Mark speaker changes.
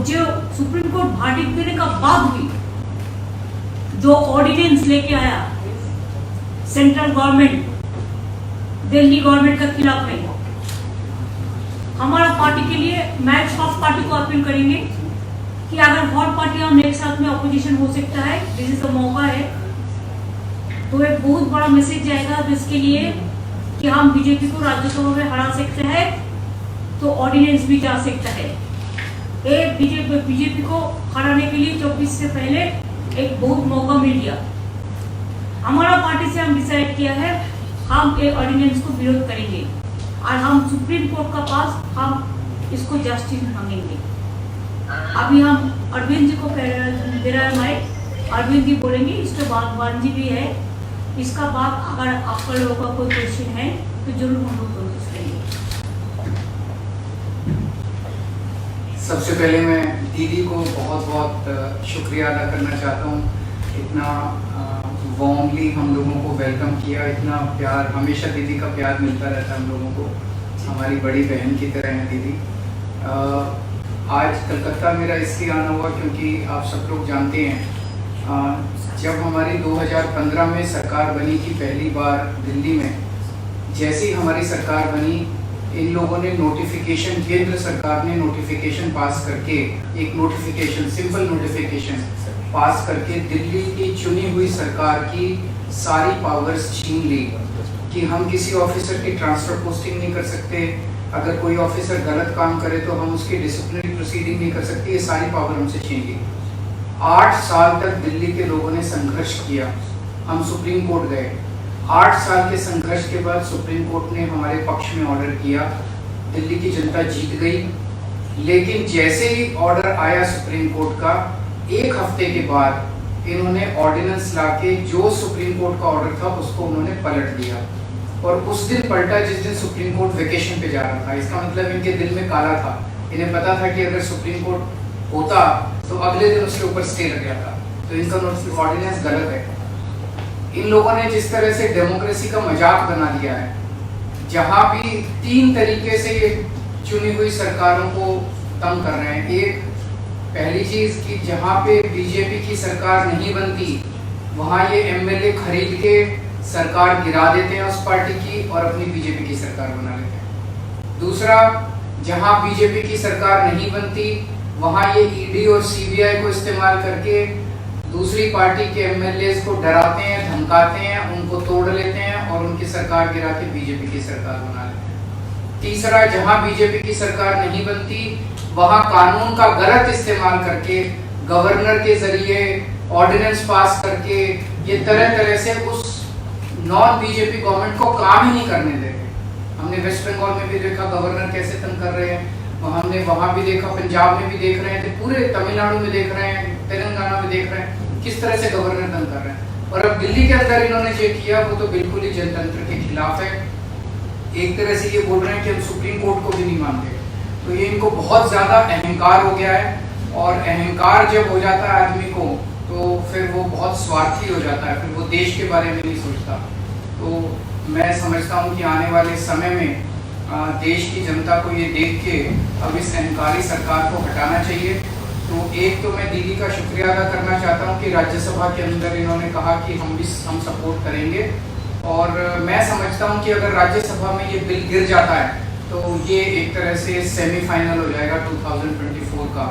Speaker 1: जो supreme court verdict देने का बाद भी जो ऑर्डिनेंस लेके आया सेंट्रल गवर्नमेंट दिल्ली गवर्नमेंट के खिलाफ में, हमारा पार्टी के लिए मैं सब पार्टी को अपील करेंगे कि अगर हर पार्टी हम एक साथ में अपोजिशन हो सकता है, दिस इज द मौका है, तो एक बहुत बड़ा मैसेज जाएगा जिसके लिए कि हम बीजेपी को राज्यसभा में हरा सकते हैं, तो ऑर्डिनेंस भी जा सकता है। बीजेपी को हराने के लिए 24 से पहले एक बहुत मौका मिल गया। हमारा पार्टी से हम डिसाइड किया है हम एक ऑर्डिनेंस को विरोध करेंगे और हम सुप्रीम कोर्ट का पास हम इसको जस्टिस मांगेंगे। अभी हम अरविंद जी को दे रहा है माइक, अरविंद जी बोलेंगे, इसके बाद वान जी भी है। इसका बाद अगर आप लोगों का कोई क्वेश्चन है तो जरूर हम लोग कोशिश करेंगे।
Speaker 2: सबसे पहले मैं दीदी को बहुत बहुत शुक्रिया अदा करना चाहता हूँ। इतना वार्मली हम लोगों को वेलकम किया, इतना प्यार, हमेशा दीदी का प्यार मिलता रहता है हम लोगों को, हमारी बड़ी बहन की तरह है दीदी। आज कलकत्ता मेरा इसलिए आना हुआ क्योंकि आप सब लोग जानते हैं जब हमारी 2015 में सरकार बनी थी पहली बार दिल्ली में, जैसे ही हमारी सरकार बनी इन लोगों ने नोटिफिकेशन, केंद्र सरकार ने नोटिफिकेशन पास करके, एक नोटिफिकेशन, सिंपल नोटिफिकेशन पास करके दिल्ली की चुनी हुई सरकार की सारी पावर्स छीन ली कि हम किसी ऑफिसर की ट्रांसफर पोस्टिंग नहीं कर सकते, अगर कोई ऑफिसर गलत काम करे तो हम उसकी डिसिप्लिनरी प्रोसीडिंग नहीं कर सकते, ये सारी पावर हमसे छीन ली। 8 साल तक दिल्ली के लोगों ने संघर्ष किया, हम सुप्रीम कोर्ट गए। 8 साल के संघर्ष के बाद सुप्रीम कोर्ट ने हमारे पक्ष में ऑर्डर किया, दिल्ली की जनता जीत गई। लेकिन जैसे ही ऑर्डर आया सुप्रीम कोर्ट का, एक हफ्ते के बाद इन्होंने ऑर्डिनेंस लाके जो सुप्रीम कोर्ट का ऑर्डर था उसको उन्होंने पलट दिया, और उस दिन पलटा जिस दिन सुप्रीम कोर्ट वेकेशन पे जा रहा था। इसका मतलब इनके दिल में काला था, इन्हें पता था कि अगर सुप्रीम कोर्ट होता तो अगले दिन उसके ऊपर स्टे लग जाता, तो इनका ऑर्डिनेंस गलत है। इन लोगों ने जिस तरह से डेमोक्रेसी का मजाक बना दिया है, जहां भी 3 तरीके से ये चुनी हुई सरकारों को तंग कर रहे हैं। एक, पहली चीज कि जहां पे बीजेपी की सरकार नहीं बनती वहां ये एमएलए खरीद के सरकार गिरा देते हैं उस पार्टी की और अपनी बीजेपी की सरकार बना लेते हैं। दूसरा, जहां बीजेपी की सरकार नहीं बनती वहां ये ईडी और सीबीआई को इस्तेमाल करके दूसरी पार्टी के एमएलए को डराते हैं, धमकाते हैं, उनको तोड़ लेते हैं और उनकी सरकार गिरा के बीजेपी की सरकार बना लेते हैं। तीसरा, जहां बीजेपी की सरकार नहीं बनती वहां कानून का गलत इस्तेमाल करके, गवर्नर के जरिए ऑर्डिनेंस पास करके ये तरह तरह से उस नॉन बीजेपी गवर्नमेंट को काम ही नहीं करने देते। हमने वेस्ट बंगाल में भी देखा गवर्नर कैसे तंग कर रहे हैं, हमने वहां भी देखा, पंजाब में भी देख रहे थे, पूरे तमिलनाडु में देख रहे हैं, तेलंगाना में देख रहे हैं किस तरह से गवर्नर तंग कर रहे हैं। और अब दिल्ली के अंदर इन्होंने जो किया वो तो बिल्कुल ही जनतंत्र के खिलाफ है। एक तरह से ये बोल रहे हैं कि हम सुप्रीम कोर्ट को भी नहीं मानते, तो ये इनको बहुत ज्यादा अहंकार हो गया है, और अहंकार जब हो जाता है आदमी को तो फिर वो बहुत स्वार्थी हो जाता है, फिर वो देश के बारे में नहीं सोचता। तो मैं समझता हूँ कि आने वाले समय में देश की जनता को ये देख के अब इस अहंकारी सरकार को हटाना चाहिए। तो एक तो मैं दीदी का शुक्रिया अदा करना चाहता हूँ कि राज्यसभा के अंदर इन्होंने कहा कि हम सपोर्ट करेंगे, और मैं समझता हूँ कि अगर राज्यसभा में ये बिल गिर जाता है तो ये एक तरह से सेमीफाइनल हो जाएगा 2024 का।